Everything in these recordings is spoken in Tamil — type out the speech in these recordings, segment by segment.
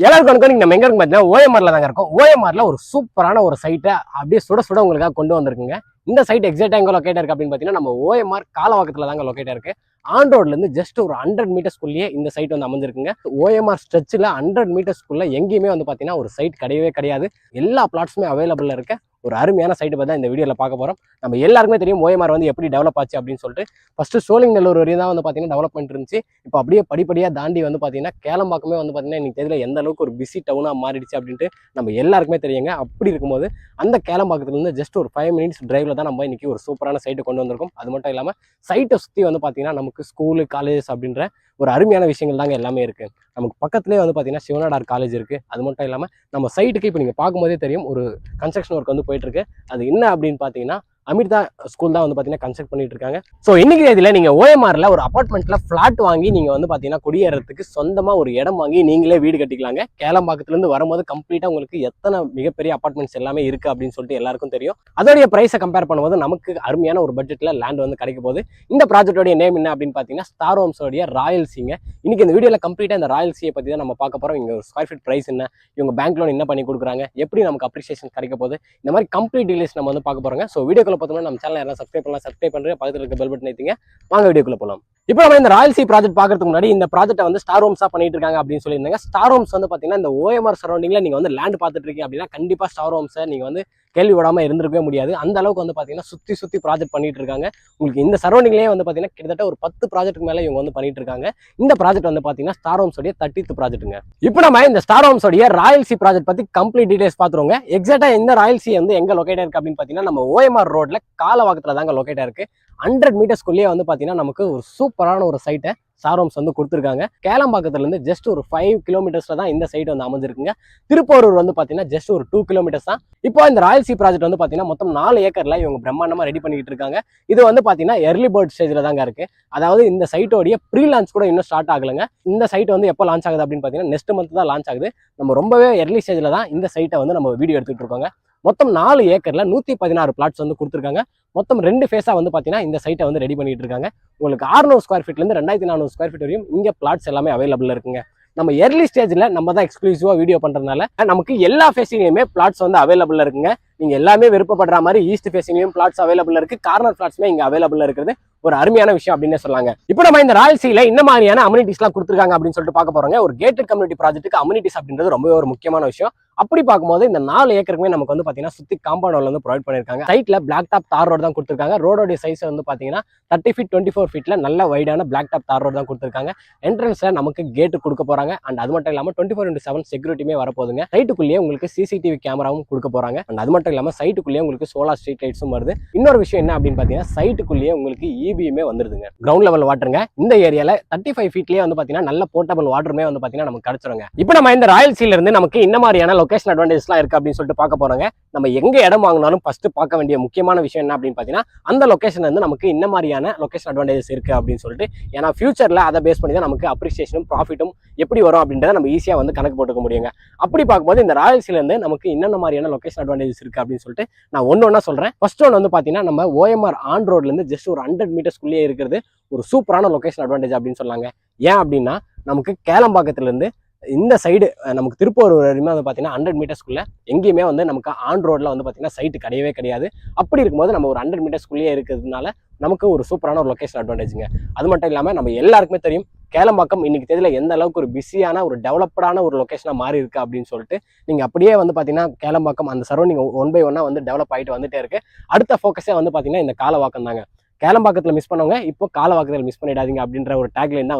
எல்லாருக்கும் வணக்கம். நம்ம எங்க இருக்கு பார்த்தீங்கன்னா ஓஎம்ஆர்ல தாங்க இருக்கோம். ஓஎம்ஆர்ல ஒரு சூப்பரான ஒரு சைட்டை அப்படியே சுட சுட உங்களுக்காக கொண்டு வந்திருக்குங்க. இந்த சைட் எக்ஸாக்டா எங்க லொக்கேட் இருக்கு அப்படின்னு பார்த்தீங்கன்னா நம்ம ஓஎம்ஆர் காலவாக்கத்துல தாங்க லொக்கேட் இருக்கு. ஆன் ரோட்ல இருந்து ஜஸ்ட் ஒரு 100 மீட்டர்ஸ்குள்ளேயே இந்த சைட் வந்து அமைஞ்சிருக்குங்க. ஓஎம்ஆர் ஸ்ட்ரெச்சில் 100 மீட்டர்ஸ்குள்ள எங்கேயுமே வந்து பார்த்தீங்கன்னா ஒரு சைட் கிடையவே கிடையாது. எல்லா பிளாட்ஸுமே அவைலபிள் இருக்க ஒரு அருமையான சைட்டு பற்றி தான் இந்த வீடியோவில் பார்க்க போகிறோம். நம்ம எல்லாருக்குமே தெரியும் ஓஎம்ஆர் வந்து எப்படி டெவலப் ஆச்சு அப்படின்னு சொல்லிட்டு. ஃபர்ஸ்ட் சோழிங்கநல்லூர் வரையும் தான் வந்து பார்த்தீங்கன்னா டெவலப்மெண்ட் இருந்துச்சு. இப்போ அப்படியே படிப்படியாக தாண்டி வந்து பார்த்தீங்கன்னா கேளம்பாக்கமே வந்து பார்த்தீங்கன்னா இன்னைக்கு தெரியல எந்த அளவுக்கு ஒரு பிஸி டவுனாக மாறிடுச்சு அப்படின்ட்டு நம்ம எல்லாருக்குமே தெரியுங்க. அப்படி இருக்கும்போது அந்த கேளம்பாக்கத்துலேருந்து ஜஸ்ட் ஒரு 5 மினிட்ஸ் டிரைவில் தான் நம்ம இன்னைக்கு ஒரு சூப்பரான சைட்டு கொண்டு வந்திருக்கோம். அது மட்டும் இல்லாமல் சைட்டை சுற்றி வந்து பார்த்தீங்கன்னா நமக்கு ஸ்கூலு காலேஜஸ் அப்படின்ற ஒரு அருமையான விஷயங்கள் தாங்க எல்லாமே இருக்குது. நமக்கு பக்கத்துலேயே வந்து பார்த்தீங்கன்னா சிவனாடார் காலேஜ் இருக்குது. அது மட்டும் இல்லாமல் நம்ம சைட்டுக்கு இப்போ நீங்கள் பார்க்கும்போதே தெரியும் ஒரு கன்ஸ்ட்ரக்ஷன் ஒர்க் வந்து போயிட்டு இருக்கு. அது என்ன அப்படின்னு பார்த்தீங்கன்னா அமிர்தா ஸ்கூல் தான் வந்து பார்த்தீங்கன்னா கன்ஸ்ட்ரக்ட் பண்ணிட்டு இருக்காங்க. ஸோ இன்னைக்கு இதில் நீங்கள் ஓஎம்ஆர்ல ஒரு அப்பார்ட்மெண்ட்ல ஃபிளாட் வாங்கி நீங்கள் வந்து பார்த்தீங்கன்னா குடியேறதுக்கு சொந்தமாக ஒரு இடம் வாங்கி நீங்களே வீடு கட்டிக்கலாங்க. கேளம்பாக்கத்துலேருந்து வரும்போது கம்ப்ளீட்டாக உங்களுக்கு எத்தனை மிகப்பெரிய அப்பார்ட்மெண்ட்ஸ் எல்லாமே இருக்குது அப்படின்னு சொல்லிட்டு எல்லாருக்கும் தெரியும். அதோடைய ப்ரைஸை கம்பேர் பண்ணும்போது நமக்கு அருமையான ஒரு பட்ஜெட்டில் லேண்ட் வந்து கிடைக்க போகுது. இந்த ப்ராஜெக்டோடைய நேம் என்ன அப்படின்னு பார்த்தீங்கன்னா ஸ்டார் ஹோம்ஸோடைய ராயல் சீங்க. இன்னைக்கு இந்த வீடியோவில் கம்ப்ளீட்டாக இந்த ராயல் சீயை பற்றி தான் நம்ம பார்க்க போகிறோம். இங்கே ஒரு ஸ்கொயர் ஃபீட் ப்ரைஸ் என்ன, இவங்க பேங்க் லோன் என்ன பண்ணி கொடுக்குறாங்க, எப்படி நமக்கு அப்ரிசியேஷன் கிடைக்க போகுது, இந்த மாதிரி கம்ப்ளீட் டீடைல்ஸ் நம்ம வந்து பார்க்க போகிறோங்க. ஸோ வீடியோக்குள்ள பார்த்தோம்னா நம்ம சேனல் யாரும் சப்ஸ்கிரைப் பண்ணலாம், சப்ஸ்கிரைப் பண்ணுறேன், பக்கத்தில் இருக்க பெல் பட்டன் ஏற்றிங்க. வாங்க வீடியோக்குள்ள போகலாம். இப்போ நம்ம இந்த ராயல் சி ப்ராஜெக்ட் பார்க்கறதுக்கு முன்னாடி இந்த ப்ராஜெக்ட்டை வந்து ஸ்டார் ஹோம்ஸா பண்ணிட்டு இருக்காங்க அப்படின்னு சொல்லியிருந்தாங்க. ஸ்டார் ஹோம்ஸ் வந்து பார்த்தீங்கன்னா இந்த ஓஎம்ஆர் சரௌண்டிங்ல நீங்கள் வந்து லேண்ட் பார்த்துட்டு இருக்கீங்க அப்படின்னா கண்டிப்பாக ஸ்டார் ஹோம்ஸை நீங்கள் வந்து கேள்வி விடாமல் இருந்திருக்கவே முடியாது. அந்த அளவுக்கு வந்து பார்த்தீங்கன்னா சுற்றி ப்ராஜெக்ட் பண்ணிட்டு இருக்காங்க. உங்களுக்கு இந்த சரௌண்டிங்லேயே வந்து பார்த்தீங்கன்னா கிட்டத்தட்ட ஒரு 10 ப்ராஜெக்ட் மேலே இவங்க வந்து பண்ணிட்டு இருக்காங்க. இந்த ப்ராஜெக்ட் வந்து பார்த்தீங்கன்னா ஸ்டார் ஹோம்ஸோடைய 30th ப்ராஜெக்ட்டுங்க. இப்போ நம்ம இந்த ஸ்டார் ஹோம்ஸோடைய ராயல் சி ப்ராஜெக்ட் பற்றி கம்ப்ளீட் டீடைல்ஸ் பார்த்துருவோங்க. எக்ஸாக்டா இந்த ராயல் சி வந்து எங்க லொக்கேட் இருக்கு அப்படின்னு பார்த்தீங்கன்னா நம்ம ஓஎம்ஆர் ரோட்ல காலவாக்கத்தில் தாங்க லொக்கேட் இருக்கு. 100 மீட்டர்ஸ்குள்ளேயே வந்து பார்த்தீங்கன்னா நமக்கு ஒரு சூப்பரான ஒரு சைட்டை ஸ்டார் ஹோம்ஸ் வந்து கொடுத்துருக்காங்க. கேளம்பாக்கத்துலேருந்து ஜஸ்ட் ஒரு 5 கிலோமீட்டர்ஸ்ல தான் இந்த சைட் வந்து அமைஞ்சிருக்குங்க. திருப்பூரூர் வந்து பார்த்தீங்கன்னா ஜஸ்ட் ஒரு 2 கிலோமீட்டர்ஸ் தான். இப்போ இந்த ராயல் சி ப்ராஜெக்ட் வந்து பார்த்தீங்கன்னா மொத்தம் 4 ஏக்கர்ல இவங்க பிரம்மாண்டமாக ரெடி பண்ணிட்டு இருக்காங்க. இது வந்து பார்த்தீங்கன்னா எர்லி பேர்ட் ஸ்டேஜில் தாங்க இருக்கு. அதாவது இந்த சைட்டோடைய ப்ரீ லான்ச் கூட இன்னும் ஸ்டார்ட் ஆகலைங்க. இந்த சைட் வந்து எப்போ லான்ச் ஆகுது அப்படின்னு பார்த்தீங்கன்னா நெக்ஸ்ட் மந்த் தான் லான்ச் ஆகுது. நம்ம ரொம்பவே எர்லி ஸ்டேஜில் தான் இந்த சைட்டை வந்து நம்ம வீடியோ எடுத்துட்டு இருக்கோங்க. மொத்தம் 4 ஏக்கர்ல 116 பிளாட்ஸ் வந்து கொடுத்துருக்காங்க. மொத்தம் 2 ஃபேஸா வந்து பார்த்தீங்கன்னா இந்த சைட்டை வந்து ரெடி பண்ணிட்டு இருக்காங்க. உங்களுக்கு 600 ஸ்கொயர் ஃபீட்லேருந்து 2400 ஸ்கொயர் ஃபீட் வரையும் இங்கே பிளாட்ஸ் எல்லாமே அவைலபிள் இருக்குங்க. நம்ம எர்லி ஸ்டேஜில் நம்ம தான் எக்ஸ்க்ளூசிவாக வீடியோ பண்ணுறதுனால நமக்கு எல்லா ஃபேஸிங்லையுமே பிளாட்ஸ் வந்து அவைலபிள் இருக்குங்க. நீங்கள் எல்லாமே விருப்பப்படுற மாதிரி ஈஸ்ட் ஃபேஸிங்லையும் பிளாட்ஸ் அவைலபிள் இருக்கு. கார்னர் பிளாட்ஸுமே இங்கே அவைலபிள் இருக்கிறது ஒரு அருமையான விஷயம் அப்படின்னு சொல்லாங்க. இப்போ நம்ம இந்த ராயல் சீல இந்த மாதிரியான அம்யூனிட்டிஸ்லாம் கொடுத்துருக்காங்க அப்படின்னு சொல்லிட்டு பார்க்க போறோங்க. ஒரு கேட்டட் கம்யூனிட்டி ப்ராஜெக்ட்டுக்கு அம்யூனிட்டிஸ் அப்படின்றது ரொம்பவே ஒரு முக்கியமான விஷயம். அப்படி பார்க்கும்போது இந்த 4 ஏக்கருக்குமே நமக்கு வந்து பார்த்தீங்கன்னா சுற்றி காம்பவுண்ட் வால் வந்து ப்ரொவைட் பண்ணியிருக்காங்க. சைட்ல பிளாக் டாப் தார் ரோடு தான் கொடுத்துருக்காங்க. ரோடோட சைஸ் வந்து பார்த்தீங்கன்னா 30 ஃபீட் 24 ஃபீட்ல நல்ல வைடான பிளாக் டாப் தார் ரோடு தான் கொடுத்துருக்காங்க. என்ட்ரன்ஸ்ல நமக்கு கேட்டு கொடுக்க போறாங்க. அண்ட் அது மட்டும் இல்லாமல் 24/7 செக்யூரிட்டியுமே வரப்போகுதுங்க. சைட்டுக்குள்ளேயே உங்களுக்கு சிசிடிவி கேமராவும் கொடுக்க போறாங்க. அண்ட் அது மட்டும் இல்லாமல் சைட்டுக்குள்ளேயே உங்களுக்கு சோலார் ஸ்ட்ரீட் லைட்ஸும் வருது. இன்னொரு விஷயம் என்ன அப்படின்னு பார்த்தீங்கன்னா சைட்டுக்குள்ளேயே உங்களுக்கு இபியுமே வந்துருதுங்க. Ground level வாட்டருங்க. இந்த ஏரியால 35 ஃபீட்லயே வந்து பார்த்தீங்கன்னா நல்ல போர்ட்டபிள் வாட்டருமே வந்து பார்த்தீங்கன்னா நமக்கு கிடைச்சிருங்க. இப்போ நம்ம இந்த ராயல் சீல இருந்து நமக்கு இந்த மாதிரியான லொகேஷன் அட்வான்டேஜ்லாம் இருக்கு அப்படின்னு சொல்லிட்டு பார்க்க போறாங்க. நம்ம எங்க இடம் வாங்கினாலும் ஃபர்ஸ்ட் பார்க்க வேண்டிய முக்கியமான விஷயம் என்ன அப்படின்னு பார்த்தீங்கன்னா அந்த லொகேஷன் வந்து நமக்கு இந்த மாதிரியான லொகேஷன் அட்வான்டேஜஸ் இருக்கு அப்படின்னு சொல்லிட்டு. ஏன்னா ஃபியூச்சர்ல அதை பேஸ் பண்ணி தான் நமக்கு அப்ரிசியேஷனும் ப்ராஃபிட்டும் எப்படி வரும் அப்படின்றத நம்ம ஈஸியாக வந்து கணக்கு போட்டுக்க முடியுங்க. அப்படி பார்க்கும்போது இந்த ராயல் சீல இருந்து நமக்கு என்னென்ன மாதிரியான லொகேஷன் அட்வான்டேஜஸ் இருக்கு அப்படின்னு சொல்லிட்டு நான் ஒன்று சொல்றேன். ஃபர்ஸ்ட் ஒன் வந்து பார்த்தீங்கன்னா நம்ம ஓஎம்ஆர் ஆன் ரோட்ல இருந்து ஜஸ்ட் ஒரு 100 மீட்டர்ஸ்குள்ளேயே இருக்கிறது ஒரு சூப்பரான லொகேஷன் அட்வான்டேஜ் அப்படின்னு சொல்லாங்க. ஏன் அப்படின்னா நமக்கு கேளம்பாக்கத்துல இருந்து இந்த சைடு நமக்கு திருப்பூர் வரையுமே வந்து பார்த்தீங்கன்னா 100 மீட்டர்ஸ்குள்ள எங்கேயுமே வந்து நமக்கு ஆன் ரோட்ல வந்து பார்த்தீங்கன்னா சைட்டு கிடையவே கிடையாது. அப்படி இருக்கும்போது நம்ம ஒரு 100 மீட்டர்ஸ்குள்ளேயே இருக்கிறதுனால நமக்கு ஒரு சூப்பரான ஒரு லொகேஷன் அட்வான்டேஜுங்க. அது மட்டும் இல்லாமல் நம்ம எல்லாருக்குமே தெரியும் கேளம்பாக்கம் இன்னைக்கு தெரியல எந்த அளவுக்கு ஒரு பிஸியான ஒரு டெவலப்டான ஒரு லொகேஷனாக மாறி இருக்கு அப்படின்னு சொல்லிட்டு. நீங்கள் அப்படியே வந்து பார்த்தீங்கன்னா கேளம்பாக்கம் அந்த சரௌண்டிங் 1 by 1 வந்து டெவலப் ஆகிட்டு வந்துட்டே இருக்கு. அடுத்த ஃபோக்கஸே வந்து பார்த்தீங்கன்னா இந்த காலவாக்கம் தாங்க. கேளம்பாக்கத்தில் மிஸ் பண்ணவங்க இப்போ காலவாக்கத்தில் மிஸ் பண்ணிடாதீங்க அப்படின்ற ஒரு டேக்லைன் தான்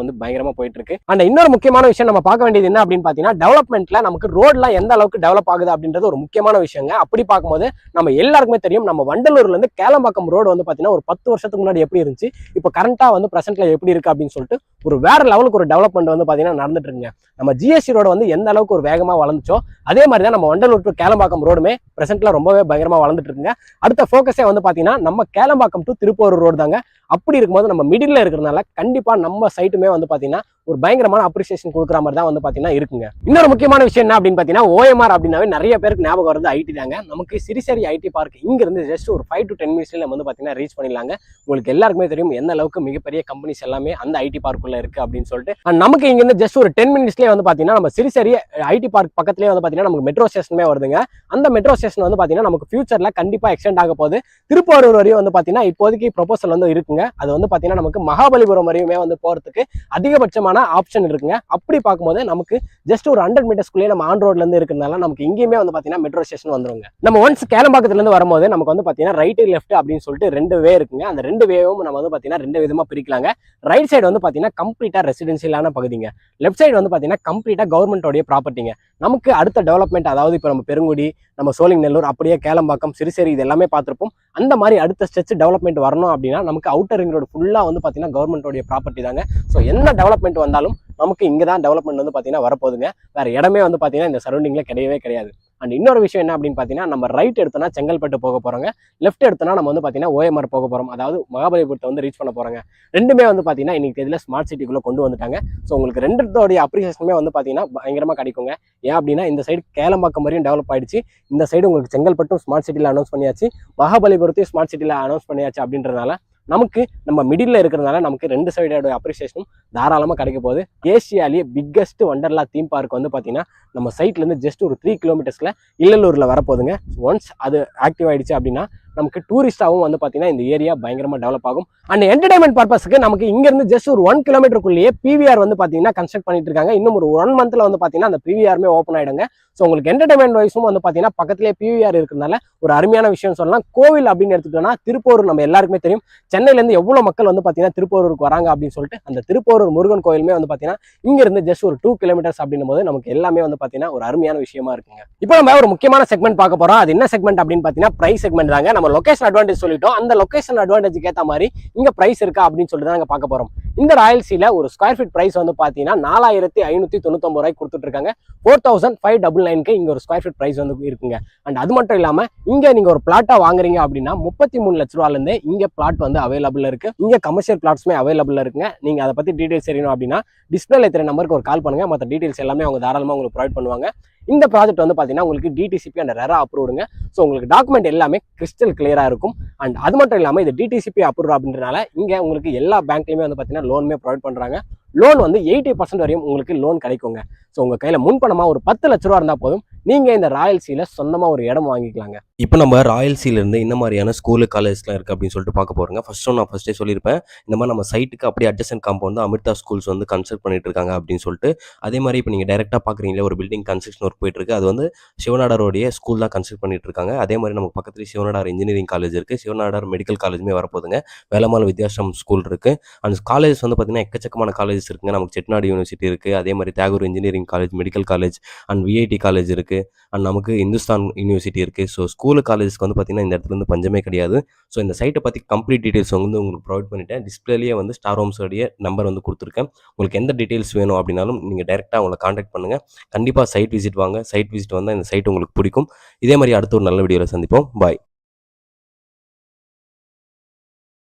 வந்து பயங்கரமா போயிட்டு இருக்கு. அண்ட் இன்னொரு முக்கியமான விஷயம் நம்ம பார்க்க வேண்டியது என்ன அப்படின்னு பார்த்தீங்கன்னா டெவலப்மெண்ட்ல நமக்கு ரோட்லாம் எந்த அளவுக்கு டெவலப் ஆகுது அப்படின்றது ஒரு முக்கியமான விஷயங்க. அப்படி பார்க்கும்போது நம்ம எல்லாருக்குமே தெரியும் நம்ம வண்டலூர்ல இருந்து கேளம்பாக்கம் ரோடு வந்து பார்த்தீங்கன்னா ஒரு 10 வருஷத்துக்கு முன்னாடி எப்படி இருந்துச்சு, இப்போ கரண்டா வந்து பிரசன்ட்ல எப்படி இருக்கு அப்படின்னு சொல்லிட்டு ஒரு வேற லெவலுக்கு ஒரு டெவலப்மெண்ட் வந்து பார்த்தீங்கன்னா நடந்துட்டு இருக்குங்க. நம்ம ஜிஎஸ்டி ரோடு வந்து எந்த அளவுக்கு ஒரு வேகமாக வளர்ந்துச்சோ அதே மாதிரி தான் நம்ம வண்டலூர் டு கேளம்பாக்கம் ரோடுமே பிரசன்ட்ல ரொம்பவே பயங்கரமா வளர்ந்துட்டு இருக்குங்க. அடுத்த ஃபோக்கஸே வந்து பார்த்தீங்கன்னா நம்ம கேளம்பாக்கம் டு திருப்பூர் ரோடு தாங்க. அப்படி இருக்கும்போது நம்ம மிடில் இருக்கிறதுனால கண்டிப்பா நம்ம சைட்டுமே வந்து பாத்தீங்கன்னா ஒரு பயங்கரமான அப்ரிசியேஷன் கொடுக்குற மாதிரி தான் வந்து பாத்தீங்கன்னா இருக்குங்க. இன்னொரு முக்கியமான விஷயம் என்ன அப்படின்னு பாத்தீங்கன்னா, OMR அப்படின்னாவே நிறைய பேருக்கு ஞாபகம் வருது ஐடி தாங்க. நமக்கு சிறுசேரி ஐடி பார்க் இங்க இருந்து ஜஸ்ட் ஒரு 5 to 10 மினிட்ஸ்ல நம்ம வந்து பாத்தீங்கன்னா ரீச் பண்ணிடலாங்க. உங்களுக்கு எல்லாருக்குமே தெரியும் எந்த அளவுக்கு மிகப்பெரிய கம்பெனிஸ் எல்லாமே அந்த ஐடி பார்க்குள்ள இருக்கு அப்படின்னு சொல்லிட்டு. அண்ட் நமக்கு இங்க இருந்து ஜஸ்ட் ஒரு 10 மினிட்ஸ்லேயே வந்து பாத்தீங்கன்னா நம்ம சிறுசேரி ஐடி பார்க் பக்கத்துலேயே வந்து பாத்தீங்கன்னா நமக்கு மெட்ரோ ஸ்டேஷனுமே வருதுங்க. அந்த மெட்ரோ ஸ்டேஷன் வந்து பாத்தீங்கன்னா நமக்கு ஃபியூச்சர்ல கண்டிப்பா எக்ஸ்டெண்ட் ஆக போகுது. திருப்பூர் வரையும் வந்து பாத்தீங்கன்னா இப்போதைக்கு ப்ரொபோசல் வந்து இருக்குங்க. அது வந்து பாத்தீங்கன்னா நமக்கு மகாபலிபுரம் வரையுமே வந்து போறதுக்கு அதிகபட்சமான ஆப்ஷன் இருக்குங்க. அப்படி பார்க்கும்போது நமக்கு ஜஸ்ட் ஒரு 100 மீட்டர்ஸ்குள்ளேயே நம்ம ஆன் ரோட்ல இருந்து இருக்கிறதுனால நமக்கு இங்கேயுமே வந்து பாத்தீங்கன்னா மெட்ரோ ஸ்டேஷன் வந்துருங்க. நம்ம ஒன்ஸ் கேளம்பாக்கத்துல இருந்து வரும்போது நமக்கு வந்து பாத்தீங்கன்னா ரைட் லெஃப்ட் அப்படின்னு சொல்லிட்டு 2 வே இருக்குங்க. அந்த 2 வேவும் நம்ம வந்து பாத்தீங்கன்னா 2 விதமா பிரிக்கலாங்க. ரைட் சைடு வந்து பாத்தீங்கன்னா கம்ப்ளீட்டா ரெசிடென்சியலான பகுதிங்க. லெஃப்ட் சைடு வந்து பாத்தீங்கன்னா கம்ப்ளீட்டா கவர்மெண்டோடைய ப்ராப்பர்ட்டிங்க. நமக்கு அடுத்த டெவலப்மெண்ட், அதாவது இப்போ நம்ம பெருங்குடி, நம்ம சோழிங்கநல்லூர், அப்படியே கேளம்பாக்கம், சிறுசேரி இது எல்லாமே பார்த்துருப்போம். அந்த மாதிரி அடுத்த ஸ்டெச் டெவலப்மெண்ட் வரணும் அப்படின்னா நமக்கு அவுட்டர் ரிங் ரோடு ஃபுல்லா வந்து பாத்தீங்கன்னா கவர்மெண்டோடைய ப்ராப்பர்ட்டி தாங்க. ஸோ என்ன டெவலப்மெண்ட் வந்தாலும் நமக்கு இங்கே தான் டெவலப்மெண்ட் வந்து பாத்தீங்கன்னா வரப்போகுதுங்க. வேற இடமே வந்து பாத்தீங்கன்னா இந்த சரௌண்டிங்ல கிடையவே கிடையாது. அண்ட் இன்னொரு விஷயம் என்ன அப்படின்னு பாத்தீங்கன்னா, நம்ம ரைட் எடுத்தோம்னா செங்கல்பட்டு போக போறோங்க, லெஃப்ட் எடுத்தோம்னா நம்ம வந்து பாத்தீங்கன்னா OMR போக போறோம், அதாவது மகாபலிபுரத்தை வந்து ரீச் பண்ண போறாங்க. ரெண்டுமே வந்து பாத்தீங்கன்னா இன்னைக்கு இதில் ஸ்மார்ட் சிட்டிக்குள்ள கொண்டு வந்துட்டாங்க. ஸோ உங்களுக்கு ரெண்டுத்தோடைய அப்ரிசியேஷனுமே வந்து பாத்தீங்கன்னா பயங்கரமா கிடைக்குங்க. ஏன் அப்படின்னா இந்த சைடு கேளம்பாக்கம் வரையும் டெவலப் ஆயிடுச்சு, இந்த சைடு உங்களுக்கு செங்கல்பட்டும் ஸ்மார்ட் சிட்டியில் அனௌன்ஸ் பண்ணியாச்சு, மகாபலிபுரத்தையும் ஸ்மார்ட் சிட்டியில் அனௌன்ஸ் பண்ணியாச்சு. அப்படின்றதுனால நமக்கு நம்ம மிடில் இருக்கிறதுனால நமக்கு 2 சைடோட அப்ரிசியேஷனும் தாராளமாக கிடைக்க போகுது. ஏசியாலேயே பிக்கஸ்ட் வண்டர்லா தீம் பார்க் வந்து பார்த்தீங்கன்னா நம்ம சைட்லேருந்து ஜஸ்ட் ஒரு 3 கிலோமீட்டர்ஸ்ல இல்லலூரில் வரப்போகுதுங்க. ஒன்ஸ் அது ஆக்டிவ் ஆயிடுச்சு அப்படின்னா நமக்கு டூரிஸ்டாகவும் வந்து பார்த்தீங்கன்னா இந்த ஏரியா பயங்கரமாக டெவலப் ஆகும். அண்ட் என்டர்டைன்மெண்ட் பர்பஸ்க்கு நமக்கு இங்கேருந்து ஜஸ்ட் ஒரு 1 கிலோமீட்டருக்குள்ளேயே PVR வந்து பார்த்தீங்கன்னா கன்ஸ்ட்ரக்ட் பண்ணிட்டு இருக்காங்க. இன்னும் ஒரு 1 மந்த்ல வந்து பார்த்தீங்கன்னா அந்த PVRமே ஓப்பன் ஆயிடுங்க. ஸோ உங்களுக்கு என்டர்டைன்மெண்ட் வைஸும் வந்து பார்த்தீங்கன்னா பக்கத்திலே PVR இருக்கிறதுனால ஒரு அருமையான விஷயம் சொல்லலாம். கோவில் அப்படின்னு எடுத்துட்டோம்னா திருப்பூர் நம்ம எல்லாருக்குமே தெரியும், சென்னையிலேருந்து எவ்வளோ மக்கள் வந்து பார்த்தீங்கன்னா திருப்பூருக்கு வராங்க அப்படின்னு சொல்லிட்டு. அந்த திருப்பூர் முருகன் கோயிலுமே வந்து பார்த்தீங்கன்னா இங்கிருந்து ஜஸ்ட் ஒரு 2 கிலோமீட்டர்ஸ் அப்படின்னும் போது நமக்கு எல்லாமே வந்து பார்த்தீங்கன்னா ஒரு அருமையான விஷயமா இருக்குங்க. இப்போ நம்ம ஒரு முக்கியமான செக்மெண்ட் பார்க்க போறோம். அது என்ன செக்மெண்ட் அப்படின்னு பார்த்தீங்கன்னா பிரைஸ் செக்மெண்ட் தாங்க. நம்ம லொகேஷன் அட்வான்டேஜ் சொல்லிட்டோம், அந்த லொகேஷன் அட்வான்டேஜ்க்கு ஏற்ற மாதிரி இங்க பிரைஸ் இருக்கா அப்படின்னு சொல்லிட்டு தான் பார்க்க போறோம். இந்த ராயல்சில ஒரு ஸ்கொயர் ஃபீட் பிரைஸ் வந்து பார்த்தீங்கன்னா 4599 ரூபாய்க்கு கொடுத்துட்டு இருக்காங்க. 4599க்கு இங்க ஒரு ஸ்கொயர் ஃபீட் பிரைஸ் வந்து இருக்குங்க. அண்ட் அது மட்டும் இல்லாம இங்க நீங்க ஒரு பிளாட்டா வாங்குறீங்க அப்படின்னா 33 லட்ச ரூபாயில இருந்து இங்க பிளாட் வந்து அவைலபிள் இருக்கு. இங்க கமர்ஷியல் பிளாட்ஸ்மே அவைலபிள் இருக்குங்க. நீங்க அதை பத்தி டீடைல்ஸ் தெரியணும் அப்படின்னா டிஸ்பிளேல தெரிய நம்பருக்கு ஒரு கால் பண்ணுங்க. மற்ற டீடைல்ஸ் எல்லாமே அவங்க தாராளமா உங்களுக்கு ப்ரொவைட் பண்ணுவாங்க. இந்த ப்ராஜெக்ட் வந்து பாத்தீங்கன்னா உங்களுக்கு DTCP அண்ட் ரெரா அப்ரூவ்டுங்க. ஸோ உங்களுக்கு டாக்குமெண்ட் எல்லாமே கிறிஸ்டல் கிளியரா இருக்கும். அண்ட் அது மட்டும் இல்லாம இது DTCP அப்ரூவ் அப்படின்றனால இங்க உங்களுக்கு எல்லா பேங்க்லயுமே வந்து பாத்தீங்கன்னா லோனுமே ப்ரொவைட் பண்றாங்க. லோன் வந்து 80% வரையும் உங்களுக்கு லோன் கிடைக்குங்க. ஸோ உங்க கையில முன்பணமா ஒரு 10 லட்ச ரூபா இருந்தா போதும், நீங்க இந்த ராயல்சியில சொந்தமா ஒரு இடம் வாங்கிக்கலாங்க. இப்போ நம்ம ராயல்சில இருந்து இந்த மாதிரியான ஸ்கூலு காலேஜ்லாம் இருக்குது அப்படின்னு சொல்லிட்டு பார்க்க போகிறோங்க. நான் ஃபர்ஸ்ட்டே சொல்லியிருப்பேன், இந்த மாதிரி நம்ம சைட்டுக்கு அப்படியே அட்ஜசன்ட் காம்பவுண்ட் அமிர்தா ஸ்கூல்ஸ் வந்து கன்ஸ்ட்ரக்ட் பண்ணிட்டு இருக்காங்க அப்படின்னு சொல்லிட்டு. அதே மாதிரி இப்போ நீங்கள் டைரெக்டாக பார்க்குறீங்களே ஒரு பில்டிங் கன்ஸ்ட்ரக்ஷன் ஒர்க் போயிட்டு இருக்கு, அது வந்து சிவநாடாரோடைய ஸ்கூல் தான் கன்ஸ்ட்ரக்ட் பண்ணிட்டு இருக்காங்க. அதே மாதிரி நமக்கு பக்கத்துலேயே சிவநாடார் இன்ஜினியரிங் காலேஜ் இருக்குது, சிவநாடார் மெடிக்கல் காலேஜுமே வரப்போகுதுங்க, வேலம்மாள் வித்யாசம் ஸ்கூல் இருக்குது. அந்த காலேஜ் வந்து பார்த்தீங்கன்னா எக்கச்சக்கமான காலேஜஸ் இருக்குங்க. நமக்கு செட்டிநாடு யூனிவர்சிட்டி இருக்குது, அதே மாதிரி தியாகூர் engineering college, medical college and VIT college இருக்குது, அண்ட் நமக்கு இந்துஸ்தான் யூனிவர்சிட்டி இருக்குது. ஸோ ஸ்கூலு காலேஜஸ்க்கு வந்து பார்த்தீங்கன்னா இந்த இடத்துல வந்து பஞ்சமே கிடையாது. ஸோ இந்த சைட்டை பற்றி கம்ப்ளீட் டீட்டெயில்ஸ் வந்து உங்களுக்கு ப்ரொவைட் பண்ணிட்டேன். டிஸ்பிளேலேயே வந்து ஸ்டார் ஹோம்ஸோடைய நம்பர் வந்து கொடுத்துருக்கேன். உங்களுக்கு எந்த டீட்டெயில்ஸ் வேணும் அப்படின்னாலும் நீங்கள் டைரெக்டாக அவங்களை காண்டாக்ட் பண்ணுங்கள். கண்டிப்பாக சைட் விசிட் வாங்க. சைட் விசிட் வந்தால் இந்த சைட் உங்களுக்கு பிடிக்கும். இதே மாதிரி அடுத்த ஒரு நல்ல வீடியோவில் சந்திப்போம். பாய்.